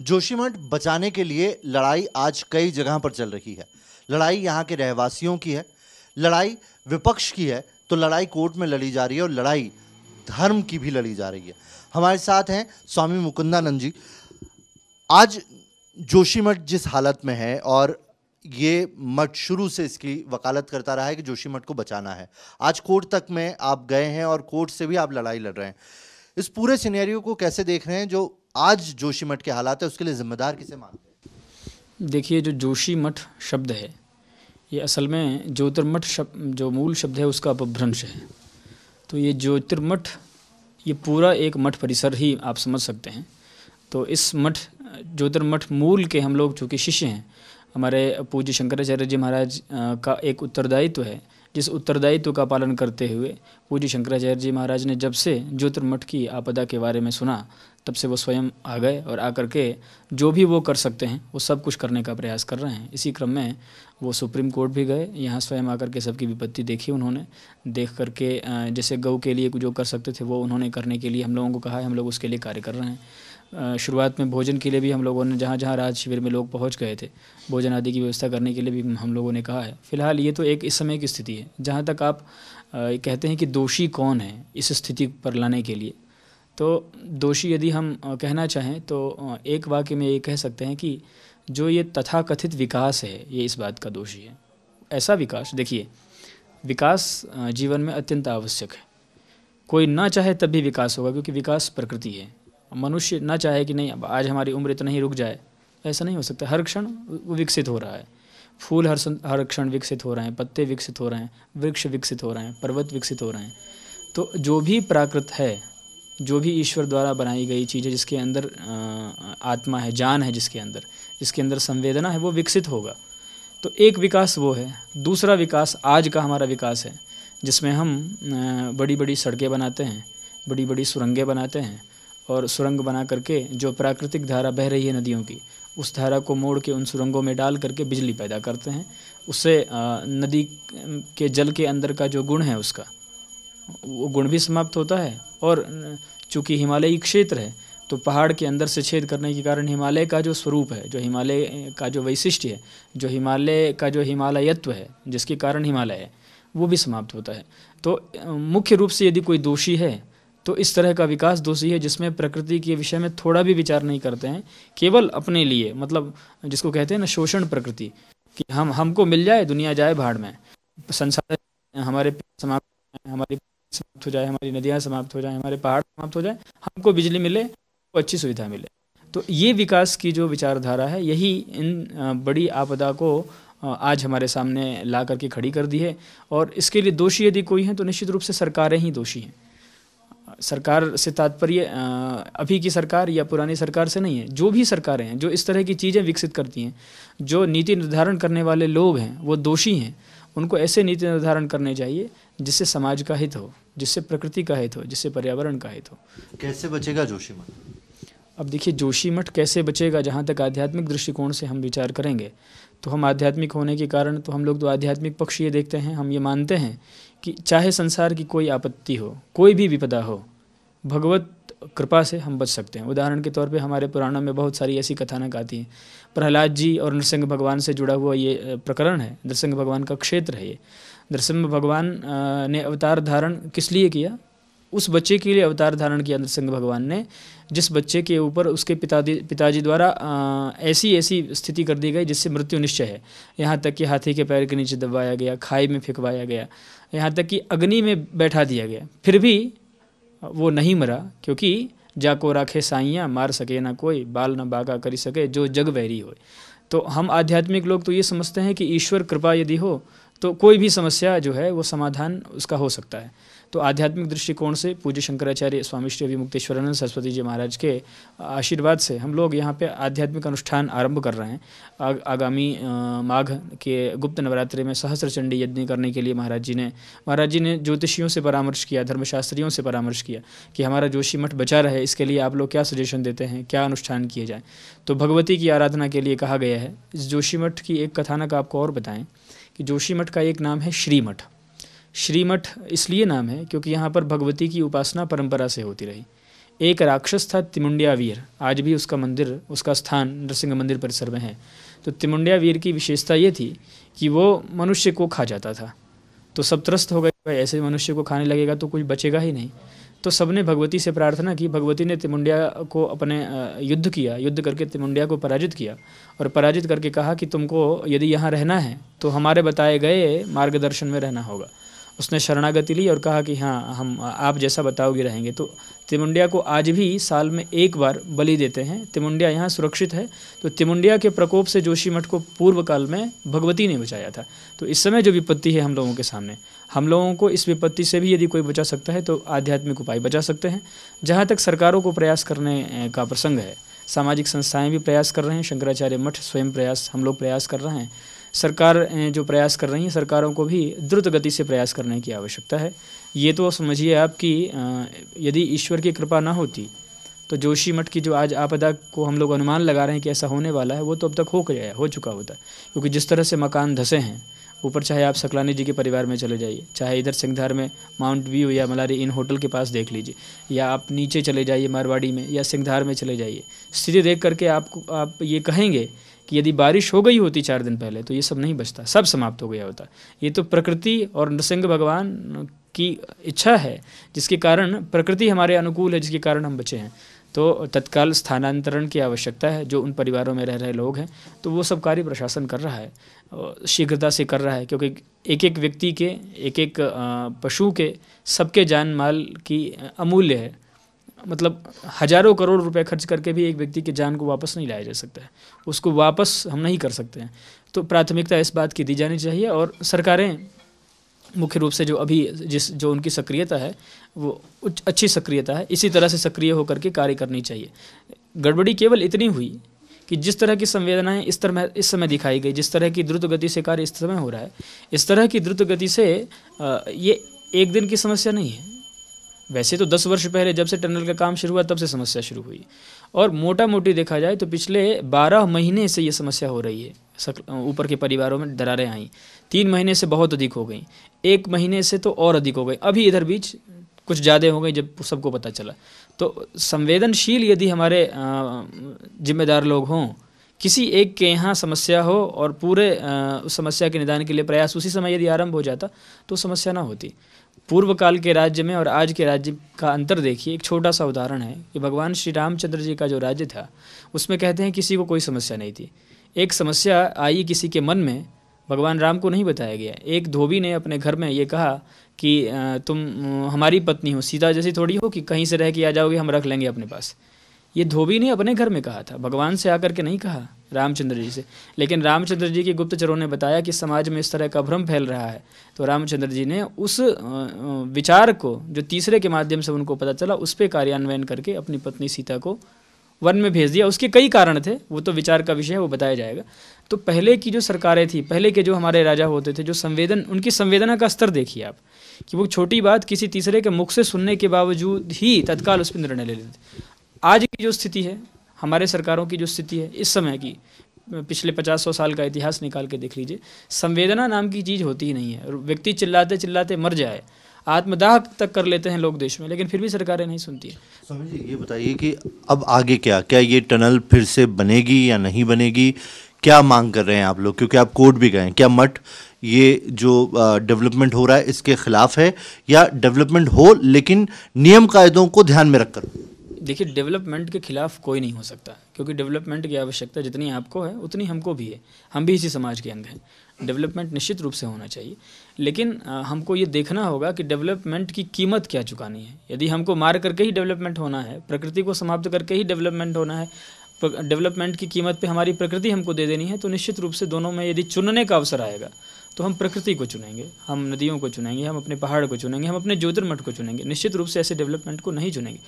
जोशीमठ बचाने के लिए लड़ाई आज कई जगह पर चल रही है। लड़ाई यहाँ के रहवासियों की है, लड़ाई विपक्ष की है, तो लड़ाई कोर्ट में लड़ी जा रही है और लड़ाई धर्म की भी लड़ी जा रही है। हमारे साथ हैं स्वामी मुकुंदानंद जी। आज जोशीमठ जिस हालत में है और ये मठ शुरू से इसकी वकालत करता रहा है कि जोशीमठ को बचाना है, आज कोर्ट तक में आप गए हैं और कोर्ट से भी आप लड़ाई लड़ रहे हैं। इस पूरे सिनेरियो को कैसे देख रहे हैं? जो आज जोशीमठ के हालात है उसके लिए जिम्मेदार किसे मानते हैं? देखिए, जो जोशीमठ शब्द है ये असल में ज्योतिर्मठ शब्द, जो मूल शब्द है उसका अपभ्रंश है। तो ये ज्योतिर्मठ ये पूरा एक मठ परिसर ही आप समझ सकते हैं। तो इस मठ ज्योतिर्मठ मूल के हम लोग चूँकि शिष्य हैं, हमारे पूज्य शंकराचार्य जी महाराज का एक उत्तरदायित्व है, जिस उत्तरदायित्व का पालन करते हुए पूज्य शंकराचार्य जी महाराज ने जब से ज्योतिर्मठ की आपदा के बारे में सुना, तब से वो स्वयं आ गए और आकर के जो भी वो कर सकते हैं वो सब कुछ करने का प्रयास कर रहे हैं। इसी क्रम में वो सुप्रीम कोर्ट भी गए, यहाँ स्वयं आकर के सबकी विपत्ति देखी उन्होंने। देख करके जैसे गौ के लिए जो कर सकते थे वो उन्होंने करने के लिए हम लोगों को कहा है, हम लोग उसके लिए कार्य कर रहे हैं। शुरुआत में भोजन के लिए भी हम लोगों ने जहाँ जहाँ राज शिविर में लोग पहुँच गए थे, भोजन आदि की व्यवस्था करने के लिए भी हम लोगों ने कहा है। फिलहाल ये तो एक इस समय की स्थिति है। जहाँ तक आप कहते हैं कि दोषी कौन है इस स्थिति पर लाने के लिए, तो दोषी यदि हम कहना चाहें तो एक वाक्य में ये कह सकते हैं कि जो ये तथाकथित विकास है ये इस बात का दोषी है। ऐसा विकास, देखिए, विकास जीवन में अत्यंत आवश्यक है। कोई ना चाहे तब भी विकास होगा, क्योंकि विकास प्रकृति है। मनुष्य ना चाहे कि नहीं अब आज हमारी उम्र इतना ही रुक जाए, ऐसा नहीं हो सकता। हर क्षण विकसित हो रहा है। फूल हर क्षण विकसित हो रहे हैं, पत्ते विकसित हो रहे हैं, वृक्ष विकसित हो रहे हैं, पर्वत विकसित हो रहे हैं। तो जो भी प्राकृत है, जो भी ईश्वर द्वारा बनाई गई चीज़ है, जिसके अंदर आत्मा है, जान है, जिसके अंदर संवेदना है, वो विकसित होगा। तो एक विकास वो है। दूसरा विकास आज का हमारा विकास है, जिसमें हम बड़ी बड़ी सड़कें बनाते हैं, बड़ी बड़ी सुरंगें बनाते हैं, और सुरंग बना करके जो प्राकृतिक धारा बह रही है नदियों की, उस धारा को मोड़ के उन सुरंगों में डाल करके बिजली पैदा करते हैं। उससे नदी के जल के अंदर का जो गुण है उसका वो गुण भी समाप्त होता है। और चूँकि हिमालयी क्षेत्र है तो पहाड़ के अंदर से छेद करने के कारण हिमालय का जो स्वरूप है, जो हिमालय का जो वैशिष्ट्य है, जो हिमालय का जो हिमालयत्व है, जिसके कारण हिमालय है, वो भी समाप्त होता है। तो मुख्य रूप से यदि कोई दोषी है तो इस तरह का विकास दोषी है, जिसमें प्रकृति के विषय में थोड़ा भी विचार नहीं करते हैं, केवल अपने लिए, मतलब जिसको कहते हैं ना शोषण प्रकृति, कि हमको मिल जाए, दुनिया जाए भाड़ में, संसाधन हमारे समाप्त, हमारी समाप्त हो जाए, हमारी नदियाँ समाप्त हो जाए, हमारे पहाड़ समाप्त हो जाए, हमको बिजली मिले, को अच्छी सुविधा मिले। तो ये विकास की जो विचारधारा है, यही इन बड़ी आपदा को आज हमारे सामने ला करके खड़ी कर दी है। और इसके लिए दोषी यदि कोई है तो निश्चित रूप से सरकारें ही दोषी हैं। सरकार से तात्पर्य अभी की सरकार या पुरानी सरकार से नहीं है। जो भी सरकारें हैं जो इस तरह की चीज़ें विकसित करती हैं, जो नीति निर्धारण करने वाले लोग हैं वो दोषी हैं। उनको ऐसे नीति निर्धारण करने चाहिए जिससे समाज का हित हो, जिससे प्रकृति का हित हो, जिससे पर्यावरण का हित हो। कैसे बचेगा जोशीमठ? अब देखिए, जोशीमठ कैसे बचेगा, जहाँ तक आध्यात्मिक दृष्टिकोण से हम विचार करेंगे तो हम आध्यात्मिक होने के कारण तो हम लोग तो आध्यात्मिक पक्ष ये देखते हैं, हम ये मानते हैं कि चाहे संसार की कोई आपत्ति हो, कोई भी विपदा हो, भगवत कृपा से हम बच सकते हैं। उदाहरण के तौर पे हमारे पुराणों में बहुत सारी ऐसी कथानक आती हैं। प्रहलाद जी और नरसिंह भगवान से जुड़ा हुआ ये प्रकरण है, नरसिंह भगवान का क्षेत्र है ये। नरसिंह भगवान ने अवतार धारण किस लिए किया? उस बच्चे के लिए अवतार धारण किया नरसिंह भगवान ने, जिस बच्चे के ऊपर उसके पिताजी द्वारा ऐसी स्थिति कर दी गई जिससे मृत्यु निश्चय है। यहाँ तक कि हाथी के पैर के नीचे दबाया गया, खाई में फेंकवाया गया, यहाँ तक कि अग्नि में बैठा दिया गया, फिर भी वो नहीं मरा, क्योंकि जाको राखे साइयाँ मार सके ना कोई, बाल न बागा करी सके जो जग वैरी हो। तो हम आध्यात्मिक लोग तो ये समझते हैं कि ईश्वर कृपा यदि हो तो कोई भी समस्या जो है वो समाधान उसका हो सकता है। तो आध्यात्मिक दृष्टिकोण से पूज्य शंकराचार्य स्वामी श्री अभिमुक्तेश्वरानंद सरस्वती जी महाराज के आशीर्वाद से हम लोग यहाँ पे आध्यात्मिक अनुष्ठान आरंभ कर रहे हैं। आगामी माघ के गुप्त नवरात्रि में सहस्त्र चंडी यज्ञ करने के लिए महाराज जी ने ज्योतिषियों से परामर्श किया, धर्मशास्त्रियों से परामर्श किया कि हमारा जोशीमठ बचा रहे, इसके लिए आप लोग क्या सजेशन देते हैं, क्या अनुष्ठान किए जाएँ। तो भगवती की आराधना के लिए कहा गया है। इस जोशीमठ की एक कथानक आपको और बताएं कि जोशीमठ का एक नाम है श्रीमठ। श्रीमठ इसलिए नाम है क्योंकि यहाँ पर भगवती की उपासना परंपरा से होती रही। एक राक्षस था तिमुंडिया वीर, आज भी उसका मंदिर, उसका स्थान नरसिंह मंदिर परिसर में है। तो तिमुंडिया वीर की विशेषता ये थी कि वो मनुष्य को खा जाता था। तो सब त्रस्त हो गए, भाई ऐसे मनुष्य को खाने लगेगा तो कुछ बचेगा ही नहीं। तो सबने भगवती से प्रार्थना की, भगवती ने तिमुंडिया को अपने युद्ध किया, युद्ध करके तिमुंडिया को पराजित किया और पराजित करके कहा कि तुमको यदि यहाँ रहना है तो हमारे बताए गए मार्गदर्शन में रहना होगा। उसने शरणागति ली और कहा कि हाँ, हम आप जैसा बताओगे रहेंगे। तो तिमुंडिया को आज भी साल में एक बार बलि देते हैं। तिमुंडिया यहाँ सुरक्षित है। तो तिमुंडिया के प्रकोप से जोशीमठ को पूर्व काल में भगवती ने बचाया था। तो इस समय जो विपत्ति है हम लोगों के सामने, हम लोगों को इस विपत्ति से भी यदि कोई बचा सकता है तो आध्यात्मिक उपाय बचा सकते हैं। जहाँ तक सरकारों को प्रयास करने का प्रसंग है, सामाजिक संस्थाएं भी प्रयास कर रहे हैं, शंकराचार्य मठ स्वयं प्रयास, हम लोग प्रयास कर रहे हैं। सरकार जो प्रयास कर रही हैं, सरकारों को भी द्रुत गति से प्रयास करने की आवश्यकता है। ये तो समझिए आप कि यदि ईश्वर की कृपा ना होती तो जोशीमठ की जो आज आपदा को हम लोग अनुमान लगा रहे हैं कि ऐसा होने वाला है, वो तो अब तक हो चुका होता। क्योंकि जिस तरह से मकान धंसे हैं ऊपर, चाहे आप सकलानी जी के परिवार में चले जाइए, चाहे इधर सिंघधार में माउंट व्यू या मलारी इन होटल के पास देख लीजिए, या आप नीचे चले जाइए मारवाड़ी में या सिंघधार में चले जाइए, स्थिति देख करके आप ये कहेंगे कि यदि बारिश हो गई होती 4 दिन पहले तो ये सब नहीं बचता, सब समाप्त हो गया होता। ये तो प्रकृति और नरसिंह भगवान की इच्छा है, जिसके कारण प्रकृति हमारे अनुकूल है, जिसके कारण हम बचे हैं। तो तत्काल स्थानांतरण की आवश्यकता है। जो उन परिवारों में रह रहे लोग हैं तो वो सब कार्य प्रशासन कर रहा है, शीघ्रता से कर रहा है, क्योंकि एक एक व्यक्ति के, एक एक पशु के, सबके जान माल की अमूल्य है। मतलब हजारों करोड़ रुपए खर्च करके भी एक व्यक्ति की जान को वापस नहीं लाया जा सकता है, उसको वापस हम नहीं कर सकते हैं। तो प्राथमिकता इस बात की दी जानी चाहिए। और सरकारें मुख्य रूप से जो उनकी सक्रियता है वो अच्छी सक्रियता है, इसी तरह से सक्रिय होकर के कार्य करनी चाहिए। गड़बड़ी केवल इतनी हुई कि जिस तरह की संवेदनाएं इस समय दिखाई गई, जिस तरह की द्रुत गति से कार्य इस समय हो रहा है, इस तरह की द्रुत गति से ये एक दिन की समस्या नहीं है। वैसे तो 10 वर्ष पहले जब से टनल का काम शुरू हुआ तब से समस्या शुरू हुई, और मोटा मोटी देखा जाए तो पिछले 12 महीने से ये समस्या हो रही है। ऊपर के परिवारों में दरारें आई, 3 महीने से बहुत अधिक हो गई, 1 महीने से तो और अधिक हो गई, अभी इधर बीच कुछ ज़्यादा हो गई जब सबको पता चला। तो संवेदनशील यदि हमारे जिम्मेदार लोग हों, किसी एक के यहाँ समस्या हो और पूरे उस समस्या के निदान के लिए प्रयास उसी समय यदि आरंभ हो जाता तो समस्या ना होती। पूर्व काल के राज्य में और आज के राज्य का अंतर देखिए। एक छोटा सा उदाहरण है कि भगवान श्री रामचंद्र जी का जो राज्य था उसमें कहते हैं किसी को कोई समस्या नहीं थी। एक समस्या आई किसी के मन में, भगवान राम को नहीं बताया गया। एक धोबी ने अपने घर में ये कहा कि तुम हमारी पत्नी हो, सीता जैसी थोड़ी हो कि कहीं से रह के आ जाओगे, हम रख लेंगे अपने पास। ये धोबी ने अपने घर में कहा था, भगवान से आकर के नहीं कहा, रामचंद्र जी से। लेकिन रामचंद्र जी के गुप्तचरों ने बताया कि समाज में इस तरह का भ्रम फैल रहा है, तो रामचंद्र जी ने उस विचार को जो तीसरे के माध्यम से उनको पता चला उस पर कार्यान्वयन करके अपनी पत्नी सीता को वन में भेज दिया। उसके कई कारण थे, वो तो विचार का विषय है, वो बताया जाएगा। तो पहले की जो सरकारें थी, पहले के जो हमारे राजा होते थे, जो उनकी संवेदना का स्तर देखिए आप, कि वो छोटी बात किसी तीसरे के मुख से सुनने के बावजूद ही तत्काल उस पर निर्णय ले लेते। आज की जो स्थिति है, हमारे सरकारों की जो स्थिति है इस समय की, पिछले 50-100 साल का इतिहास निकाल के देख लीजिए, संवेदना नाम की चीज़ होती ही नहीं है। व्यक्ति चिल्लाते चिल्लाते मर जाए, आत्मदाह तक कर लेते हैं लोग देश में, लेकिन फिर भी सरकारें नहीं सुनती है। स्वामी जी ये बताइए कि अब आगे क्या ये टनल फिर से बनेगी या नहीं बनेगी, क्या मांग कर रहे हैं आप लोग? क्योंकि आप कोर्ट भी गए, क्या मठ ये जो डेवलपमेंट हो रहा है इसके खिलाफ है, या डेवलपमेंट हो लेकिन नियम कायदों को ध्यान में रखकर? देखिए, डेवलपमेंट के खिलाफ कोई नहीं हो सकता, क्योंकि डेवलपमेंट की आवश्यकता जितनी आपको है उतनी हमको भी है, हम भी इसी समाज के अंग हैं। डेवलपमेंट निश्चित रूप से होना चाहिए, लेकिन हमको ये देखना होगा कि डेवलपमेंट की कीमत क्या चुकानी है। यदि हमको मार करके ही डेवलपमेंट होना है, प्रकृति को समाप्त करके ही डेवलपमेंट होना है, डेवलपमेंट की कीमत पे हमारी प्रकृति हमको दे देनी है, तो निश्चित रूप से दोनों में यदि चुनने का अवसर आएगा तो हम प्रकृति को चुनेंगे, हम नदियों को चुनेंगे, हम अपने पहाड़ को चुनेंगे, हम अपने ज्योतिर्मठ को चुनेंगे। निश्चित रूप से ऐसे डेवलपमेंट को नहीं चुनेंगे।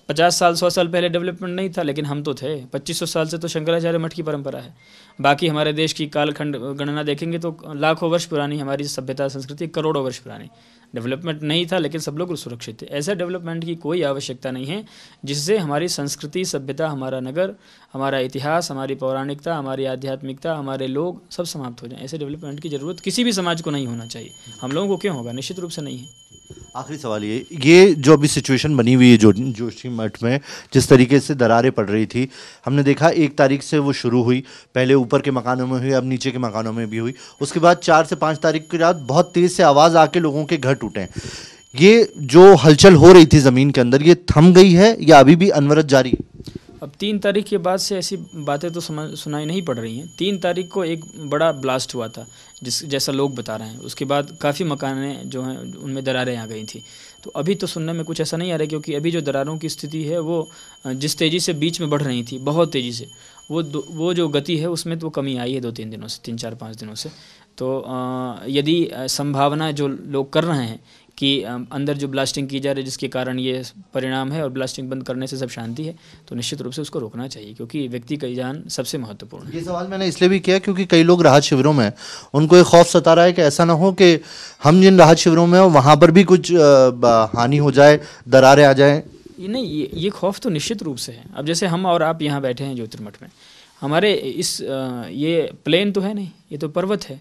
50 साल 100 साल पहले डेवलपमेंट नहीं था, लेकिन हम तो थे। 2500 साल से तो शंकराचार्य मठ की परंपरा है। बाकी हमारे देश की कालखंड गणना देखेंगे तो लाखों वर्ष पुरानी हमारी सभ्यता संस्कृति, करोड़ों वर्ष पुरानी। डेवलपमेंट नहीं था लेकिन सब लोग सुरक्षित थे। ऐसा डेवलपमेंट की कोई आवश्यकता नहीं है जिससे हमारी संस्कृति, सभ्यता, हमारा नगर, हमारा इतिहास, हमारी पौराणिकता, हमारी आध्यात्मिकता, हमारे लोग सब समाप्त हो जाएं। ऐसे डेवलपमेंट की ज़रूरत किसी भी समाज को नहीं होना चाहिए। हम लोगों को क्यों होगा? निश्चित रूप से नहीं है। आखिरी सवाल ये जो अभी सिचुएशन बनी हुई है जोशीमठ में, जिस तरीके से दरारें पड़ रही थी, हमने देखा 1 तारीख से वो शुरू हुई, पहले ऊपर के मकानों में हुई, अब नीचे के मकानों में भी हुई, उसके बाद 4 से 5 तारीख की रात बहुत तेज़ से आवाज़ आके लोगों के घर टूटे हैं। ये जो हलचल हो रही थी ज़मीन के अंदर, ये थम गई है या अभी भी अनवरत जारी है? अब 3 तारीख के बाद से ऐसी बातें तो सुनाई नहीं पड़ रही हैं। 3 तारीख को एक बड़ा ब्लास्ट हुआ था, जैसा लोग बता रहे हैं। उसके बाद काफ़ी मकानें जो हैं उनमें दरारें आ गई थी। तो अभी तो सुनने में कुछ ऐसा नहीं आ रहा है, क्योंकि अभी जो दरारों की स्थिति है वो जिस तेज़ी से बीच में बढ़ रही थी, बहुत तेज़ी से, वो जो गति है उसमें तो कमी आई है 2-3 दिनों से, 3, 4, 5 दिनों से। तो यदि संभावना जो लोग कर रहे हैं कि अंदर जो ब्लास्टिंग की जा रही है जिसके कारण ये परिणाम है और ब्लास्टिंग बंद करने से सब शांति है, तो निश्चित रूप से उसको रोकना चाहिए, क्योंकि व्यक्ति की जान सबसे महत्वपूर्ण है। ये सवाल मैंने इसलिए भी किया क्योंकि कई लोग राहत शिविरों में, उनको एक खौफ सता रहा है कि ऐसा ना हो कि हम जिन राहत शिविरों में हो वहाँ पर भी कुछ हानि हो जाए, दरारें आ जाएँ। ये खौफ तो निश्चित रूप से है। अब जैसे हम और आप यहाँ बैठे हैं ज्योतिर्मठ में, हमारे ये प्लेन तो है नहीं, ये तो पर्वत है।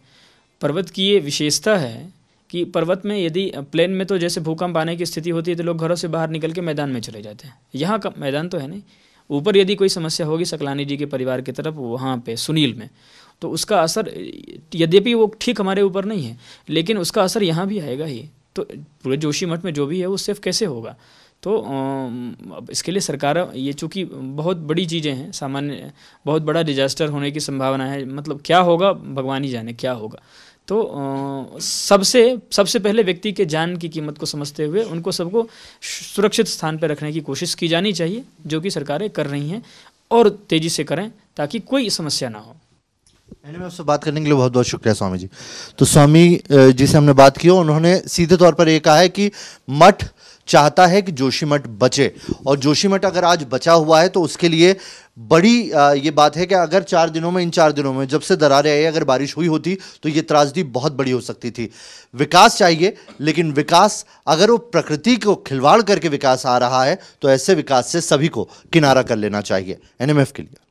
पर्वत की ये विशेषता है कि पर्वत में यदि प्लेन में तो जैसे भूकंप आने की स्थिति होती है तो लोग घरों से बाहर निकल के मैदान में चले जाते हैं। यहाँ का मैदान तो है नहीं। ऊपर यदि कोई समस्या होगी सकलानी जी के परिवार की तरफ, वहाँ पे सुनील में, तो उसका असर, यद्यपि वो ठीक हमारे ऊपर नहीं है, लेकिन उसका असर यहाँ भी आएगा ही। तो पूरे जोशीमठ में जो भी है वो सेफ कैसे होगा? तो इसके लिए सरकार, ये चूँकि बहुत बड़ी चीज़ें हैं, सामान्य बहुत बड़ा डिजास्टर होने की संभावना है, मतलब क्या होगा भगवान ही जाने क्या होगा। तो सबसे पहले व्यक्ति के जान की कीमत को समझते हुए उनको सबको सुरक्षित स्थान पर रखने की कोशिश की जानी चाहिए, जो कि सरकारें कर रही हैं, और तेज़ी से करें ताकि कोई समस्या ना हो। मैंने आपसे बात करने के लिए बहुत बहुत शुक्रिया स्वामी जी। तो स्वामी जिसे हमने बात की, उन्होंने सीधे तौर पर ये कहा है कि मठ चाहता है कि जोशीमठ बचे, और जोशीमठ अगर आज बचा हुआ है तो उसके लिए बड़ी ये बात है कि अगर इन 4 दिनों में जब से दरारें आई, अगर बारिश हुई होती तो ये त्रासदी बहुत बड़ी हो सकती थी। विकास चाहिए, लेकिन विकास अगर वो प्रकृति को खिलवाड़ करके विकास आ रहा है तो ऐसे विकास से सभी को किनारा कर लेना चाहिए। NMF के लिए